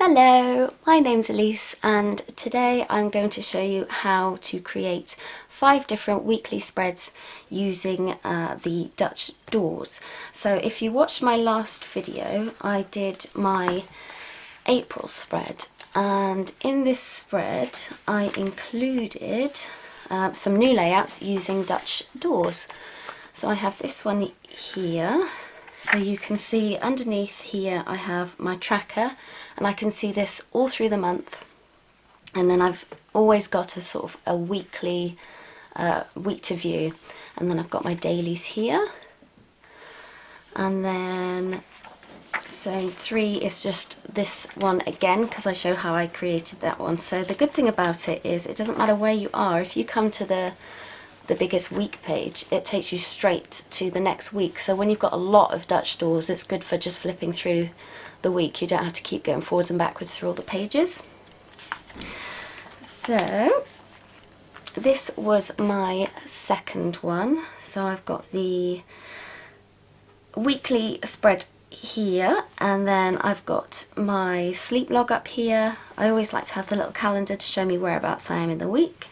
Hello, my name's Elise and today I'm going to show you how to create 5 different weekly spreads using the Dutch doors. So if you watched my last video, I did my April spread, and in this spread I included some new layouts using Dutch doors. So I have this one here. So you can see underneath here I have my tracker, and I can see this all through the month, and then I've always got a sort of a weekly week to view, and then I've got my dailies here, and then so 3 is just this one again because I show how I created that one. So the good thing about it is it doesn't matter where you are. If you come to the biggest week page, it takes you straight to the next week. So when you've got a lot of Dutch doors, it's good for just flipping through the week. You don't have to keep going forwards and backwards through all the pages. So this was my second one. So I've got the weekly spread here, and then I've got my sleep log up here. I always like to have the little calendar to show me whereabouts I am in the week.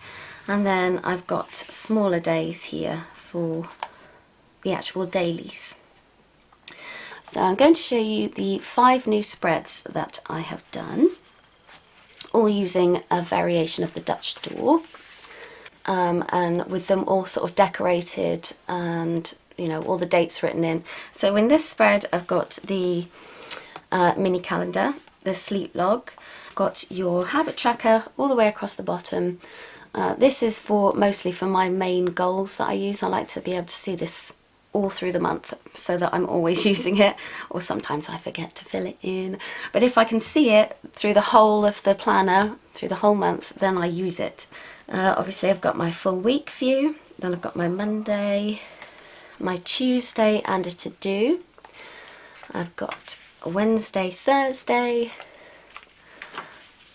And then I've got smaller days here for the actual dailies. So I'm going to show you the 5 new spreads that I have done, all using a variation of the Dutch door, and with them all sort of decorated and, you know, all the dates written in. So in this spread I've got the mini calendar, the sleep log, got your habit tracker all the way across the bottom. This is mostly for my main goals that I use. I like to be able to see this all through the month so that I'm always using it, or sometimes I forget to fill it in. But if I can see it through the whole of the planner, through the whole month, then I use it. Obviously I've got my full week view, then I've got my Monday, my Tuesday and a to-do. I've got a Wednesday, Thursday,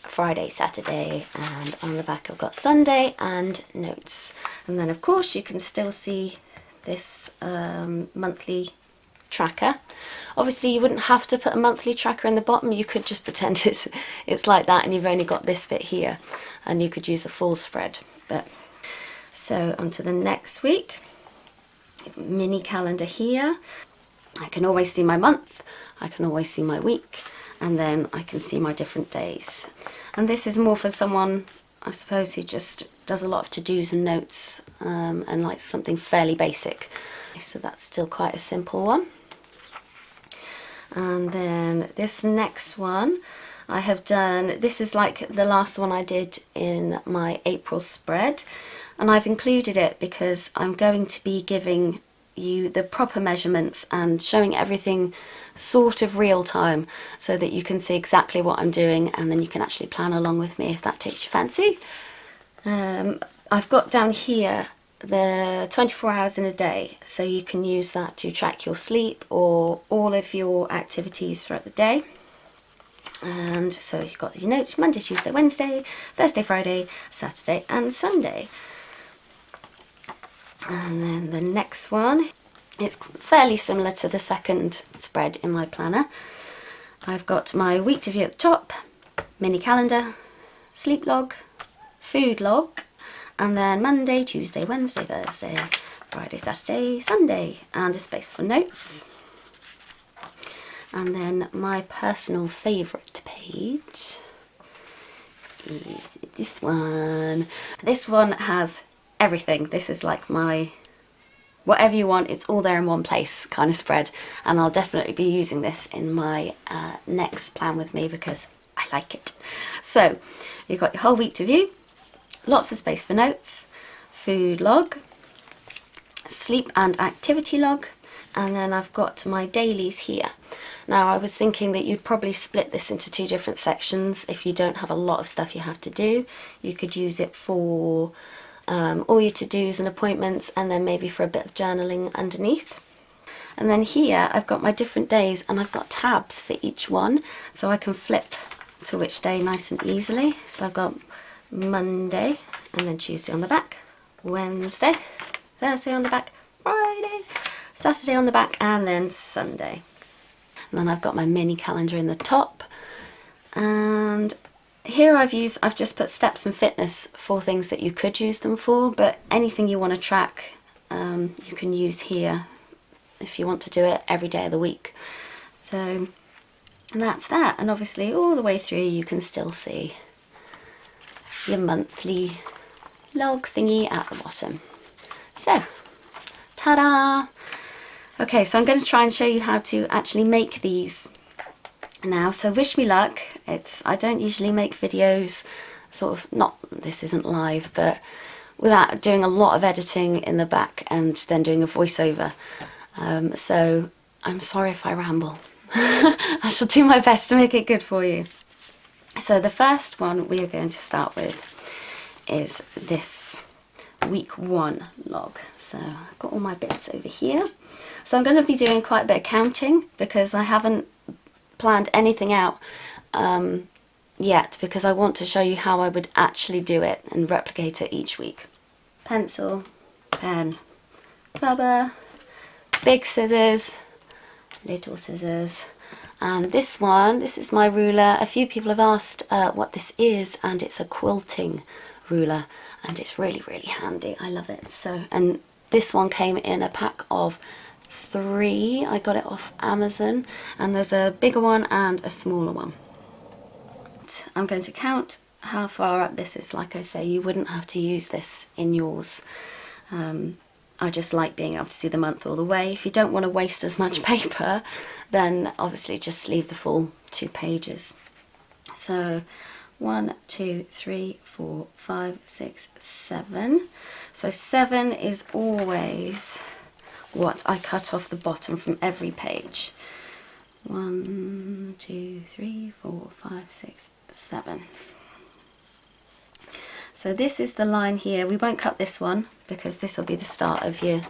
Friday, Saturday, and on the back I've got Sunday and notes. And then of course you can still see this monthly tracker. Obviously you wouldn't have to put a monthly tracker in the bottom. You could just pretend it's like that and you've only got this bit here, and you could use the full spread. But so on to the next week. Mini calendar here. I can always see my month, I can always see my week, and then I can see my different days. And this is more for someone, I suppose, who just does a lot of to-dos and notes, and likes something fairly basic. So that's still quite a simple one. And then this next one I have done, this is like the last one I did in my April spread, and I've included it because I'm going to be giving you the proper measurements and showing everything sort of real time so that you can see exactly what I'm doing, and then you can actually plan along with me if that takes your fancy. I've got down here the 24 hours in a day, so you can use that to track your sleep or all of your activities throughout the day. And so you've got your notes: Monday, Tuesday, Wednesday, Thursday, Friday, Saturday and Sunday. And then the next one, it's fairly similar to the second spread in my planner. I've got my week to view at the top, mini calendar, sleep log, food log, and then Monday, Tuesday, Wednesday, Thursday, Friday, Saturday, Sunday, and a space for notes. And then my personal favourite page is this one. This one has everything. This is like my whatever you want, it's all there in one place kind of spread, and I'll definitely be using this in my next plan with me because I like it. So you've got your whole week to view, lots of space for notes, food log, sleep and activity log, and then I've got my dailies here. Now I was thinking that you'd probably split this into 2 different sections. If you don't have a lot of stuff you have to do, you could use it for all your to-dos and appointments, and then maybe for a bit of journaling underneath. And then here I've got my different days, and I've got tabs for each one, so I can flip to which day nice and easily. So I've got Monday, and then Tuesday on the back, Wednesday, Thursday on the back, Friday, Saturday on the back, and then Sunday. And then I've got my mini calendar in the top, And here I've just put steps and fitness for things that you could use them for, but anything you want to track, you can use here if you want to do it every day of the week. So that's that. And obviously all the way through you can still see your monthly log thingy at the bottom. So, ta-da! Okay, so I'm going to try and show you how to actually make these now. So wish me luck. I don't usually make videos, sort of, not, this isn't live, but without doing a lot of editing in the back and then doing a voiceover. So I'm sorry if I ramble. I shall do my best to make it good for you. So the first one we are going to start with is this week 1 log. So I've got all my bits over here. So I'm going to be doing quite a bit of counting because I haven't planned anything out yet, because I want to show you how I would actually do it and replicate it each week. Pencil, pen, rubber, big scissors, little scissors, and this is my ruler. A few people have asked what this is, and it's a quilting ruler, and it's really handy. I love it. So, and this one came in a pack of 3. I got it off Amazon, and there's a bigger one and a smaller one. I'm going to count how far up this is. Like I say, you wouldn't have to use this in yours. I just like being able to see the month all the way. If you don't want to waste as much paper, then obviously just leave the full 2 pages. So 1, 2, 3, 4, 5, 6, 7. So 7 is always what I cut off the bottom from every page. 1, 2, 3, 4, 5, 6, 7. So this is the line here. We won't cut this one because this will be the start of your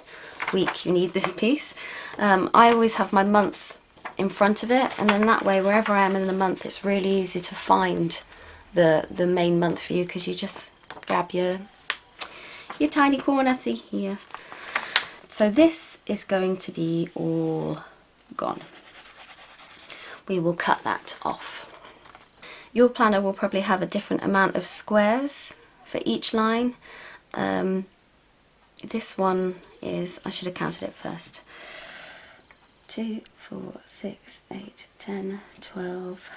week. You need this piece. I always have my month in front of it, and then that way wherever I am in the month it's really easy to find the main month for you, because you just grab your tiny corner. See here. So this is going to be all gone. We will cut that off. Your planner will probably have a different amount of squares for each line. This one is, I should have counted it first. 2, 4, 6, 8, 10, 12.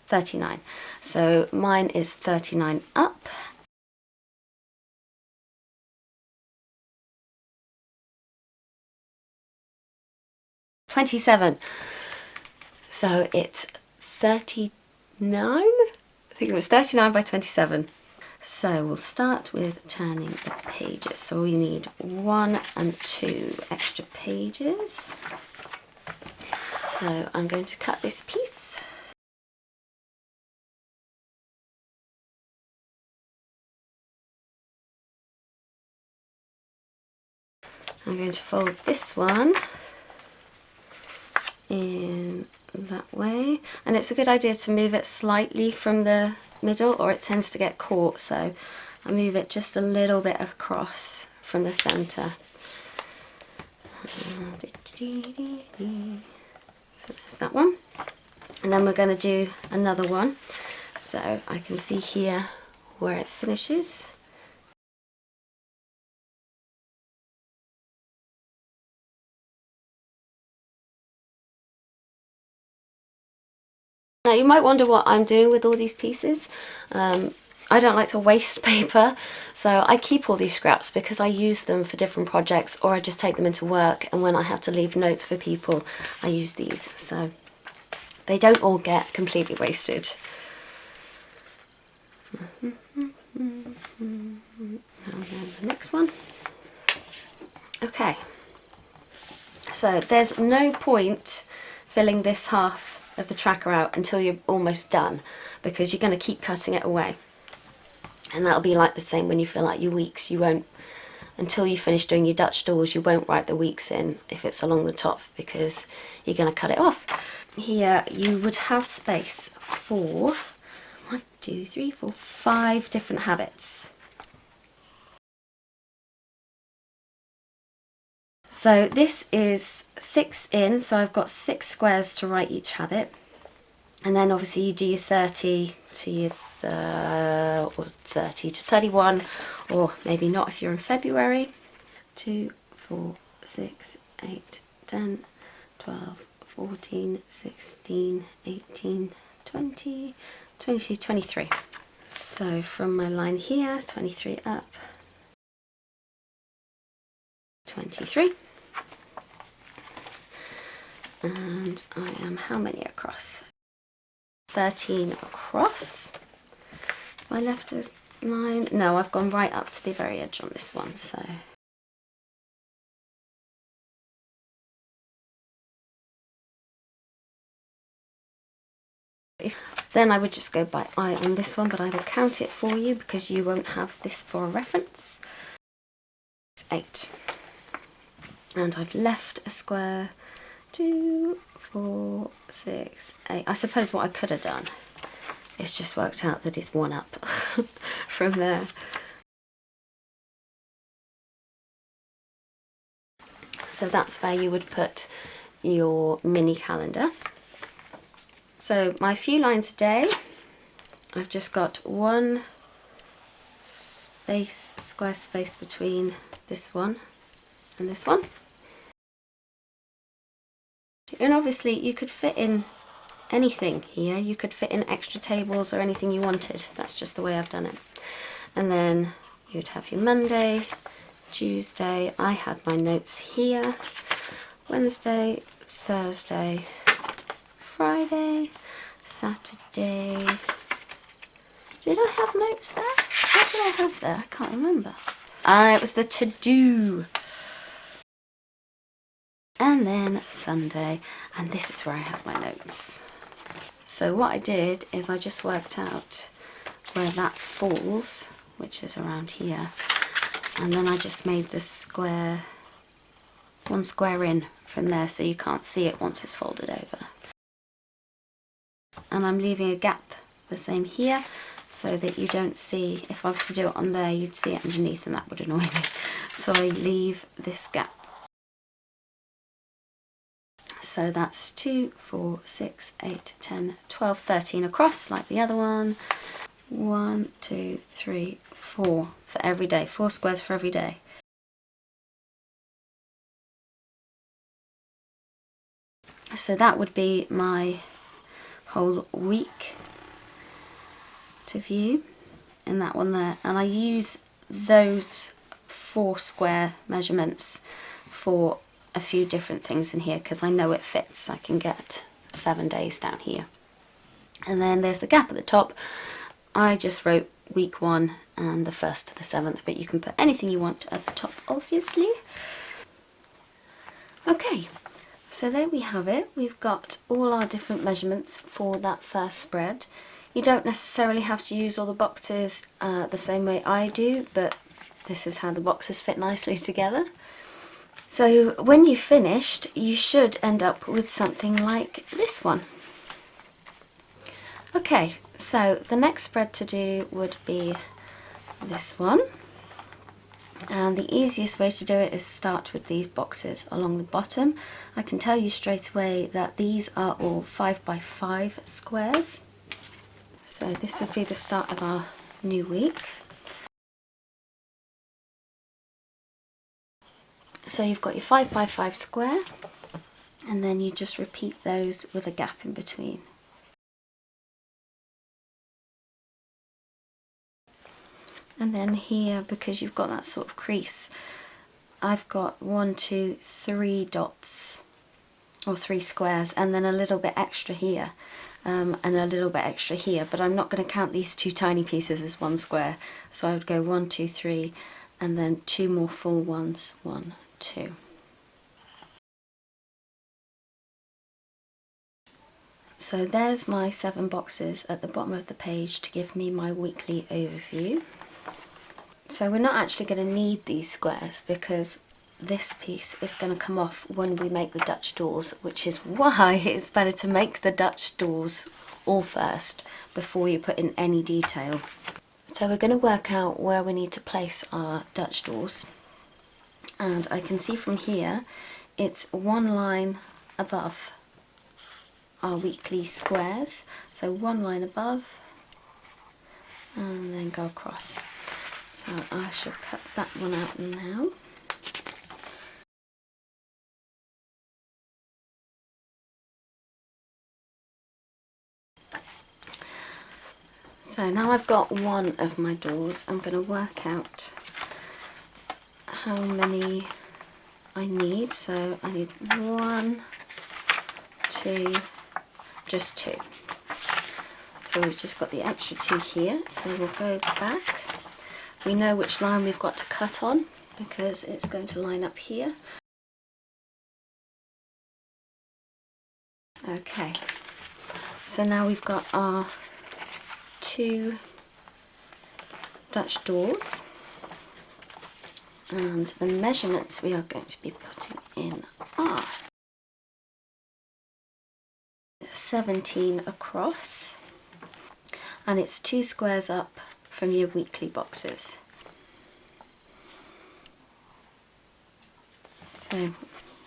39. So mine is 39 up. $27. So it's 39. I think it was 39 by 27. So we'll start with turning the pages. So we need 1 and 2 extra pages. So I'm going to cut this piece. I'm going to fold this one in that way, and it's a good idea to move it slightly from the middle or it tends to get caught, so I move it just a little bit across from the center. So there's that one, and then we're going to do another one, so I can see here where it finishes. Now you might wonder what I'm doing with all these pieces. I don't like to waste paper, so I keep all these scraps because I use them for different projects, or I just take them into work, and when I have to leave notes for people I use these, so they don't all get completely wasted. And then the next one. Okay, so there's no point filling this half of the tracker out until you're almost done, because you're going to keep cutting it away, and that'll be like the same when you fill out your weeks. You won't, until you finish doing your Dutch doors, you won't write the weeks in if it's along the top, because you're going to cut it off. Here you would have space for 1, 2, 3, 4, 5 different habits. So this is 6 in, so I've got 6 squares to write each habit. And then obviously you do your 30 to your 30 to 31, or maybe not if you're in February. 2, 4, 6, 8, 10, 12, 14, 16, 18, 20, 22, 23. So from my line here, 23 up, 23. And I am how many across? 13 across. Have I left a line? No, I've gone right up to the very edge on this one, so. Then I would just go by eye on this one, but I will count it for you because you won't have this for a reference. 8. And I've left a square. 2, 4, 6, 8. I suppose what I could have done is just worked out that it's 1 up from there. So that's where you would put your mini calendar. So my few lines a day, I've just got 1 space, square space between this one and this one. And obviously you could fit in anything here. You could fit in extra tables or anything you wanted. That's just the way I've done it. And then you'd have your Monday, Tuesday. I had my notes here. Wednesday, Thursday, Friday, Saturday. Did I have notes there? What did I have there? I can't remember. It was the to-do. And then Sunday, and this is where I have my notes. So what I did is I just worked out where that falls, which is around here, and then I just made this square, 1 square in from there so you can't see it once it's folded over. And I'm leaving a gap the same here so that you don't see, if I was to do it on there you'd see it underneath and that would annoy me. So I leave this gap. So that's 2, 4, 6, 8, 10, 12, 13 across like the other one. 1, 2, 3, 4 for every day, 4 squares for every day. So that would be my whole week to view in that one there. And I use those 4 square measurements for a few different things in here because I know it fits. I can get 7 days down here. And then there's the gap at the top. I just wrote week 1 and the 1st to the 7th, but you can put anything you want at the top, obviously. Okay, so there we have it. We've got all our different measurements for that first spread. You don't necessarily have to use all the boxes the same way I do, but this is how the boxes fit nicely together. So when you've finished, you should end up with something like this one. Okay, so the next spread to do would be this one. And the easiest way to do it is start with these boxes along the bottom. I can tell you straight away that these are all 5 by 5 squares. So this would be the start of our new week. So you've got your 5 by 5 square, and then you just repeat those with a gap in between. And then here, because you've got that sort of crease, I've got 1, 2, 3 dots, or 3 squares, and then a little bit extra here, and a little bit extra here, but I'm not going to count these 2 tiny pieces as 1 square. So I would go 1, 2, 3, and then 2 more full ones, 1, 2. So there's my 7 boxes at the bottom of the page to give me my weekly overview. So we're not actually going to need these squares because this piece is going to come off when we make the Dutch doors, which is why it's better to make the Dutch doors all first before you put in any detail. So we're going to work out where we need to place our Dutch doors. And I can see from here it's one line above our weekly squares, so one line above and then go across. So I shall cut that one out now. So now I've got one of my doors, I'm going to work out how many I need. So I need 1, 2, just 2. So we've just got the extra 2 here, so we'll go back. We know which line we've got to cut on because it's going to line up here. Okay, so now we've got our 2 Dutch doors, and the measurements we are going to be putting in are 17 across, and it's 2 squares up from your weekly boxes. So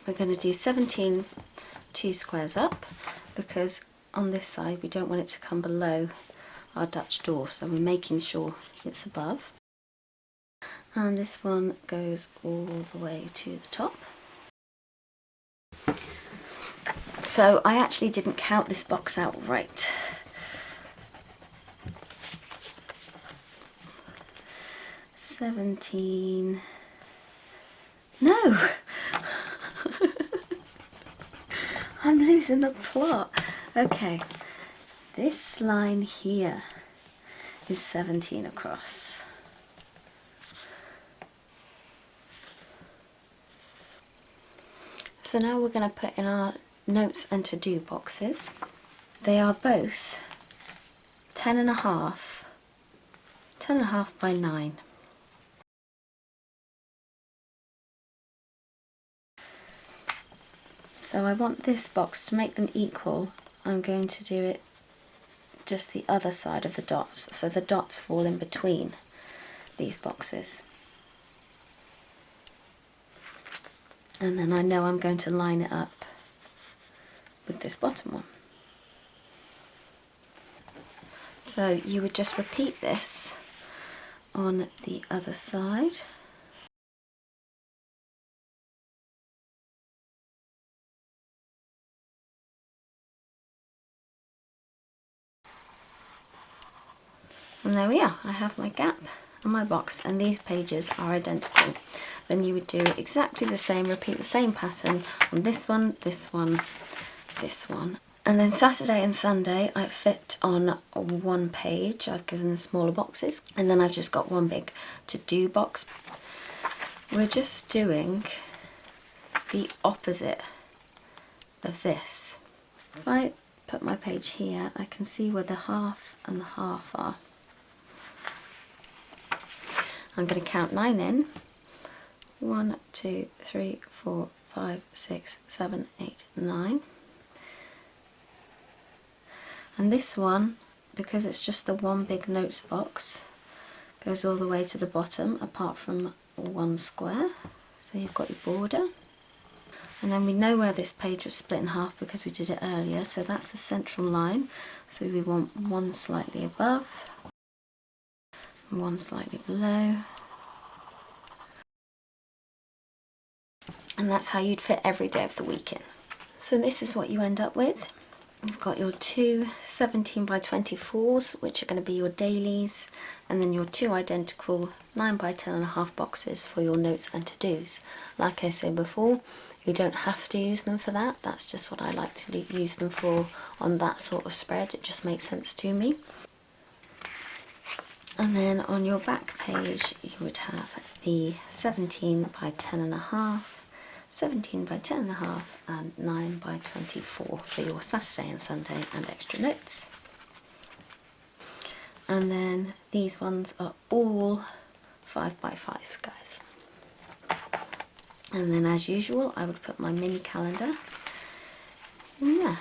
we're going to do 17 2 squares up, because on this side we don't want it to come below our Dutch door, so we're making sure it's above. And this one goes all the way to the top. So I actually didn't count this box out right. $17. No! I'm losing the plot. Okay, this line here is 17 across. So now we're going to put in our notes and to-do boxes. They are both 10.5 by 9. So I want this box to make them equal. I'm going to do it just the other side of the dots, so the dots fall in between these boxes. And then I know I'm going to line it up with this bottom one. So you would just repeat this on the other side. And there we are, I have my gap and my box, and these pages are identical. Then you would do exactly the same, repeat the same pattern on this one, this one, this one. And then Saturday and Sunday I fit on one page. I've given them smaller boxes, and then I've just got one big to-do box. We're just doing the opposite of this. If I put my page here, I can see where the half and the half are. I'm going to count 9 in. 1, 2, 3, 4, 5, 6, 7, 8, 9. And this one, because it's just the one big notes box, goes all the way to the bottom apart from one square. So you've got your border. And then we know where this page was split in half because we did it earlier, so that's the central line. So we want one slightly above, one slightly below. And that's how you'd fit every day of the week in. So this is what you end up with. You've got your 2 17 by 24s, which are going to be your dailies, and then your 2 identical 9 by 10.5 boxes for your notes and to-dos. Like I said before, you don't have to use them for that. That's just what I like to use them for on that sort of spread. It just makes sense to me. And then on your back page, you would have the 17 by 10.5, 17 by 10.5 and 9 by 24 for your Saturday and Sunday and extra notes. And then these ones are all 5 by 5s, guys. And then as usual, I would put my mini calendar in there.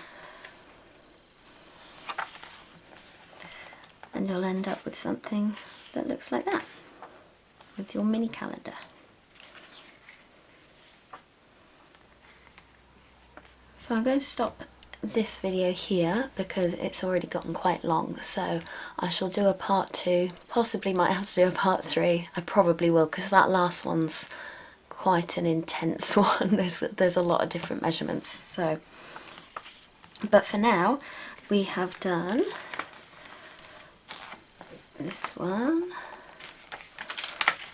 And you'll end up with something that looks like that, with your mini calendar. So I'm going to stop this video here because it's already gotten quite long, so I shall do a part 2, possibly might have to do a part 3. I probably will, because that last one's quite an intense one. There's a lot of different measurements. So, but for now we have done this one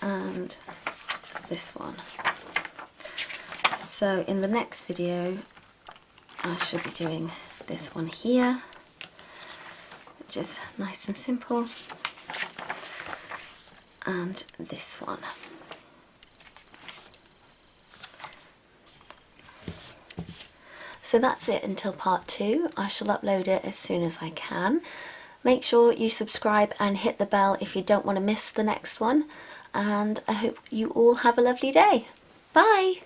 and this one. So in the next video I should be doing this one here, which is nice and simple, and this one. So that's it until part 2. I shall upload it as soon as I can. Make sure you subscribe and hit the bell if you don't want to miss the next one, and I hope you all have a lovely day. Bye!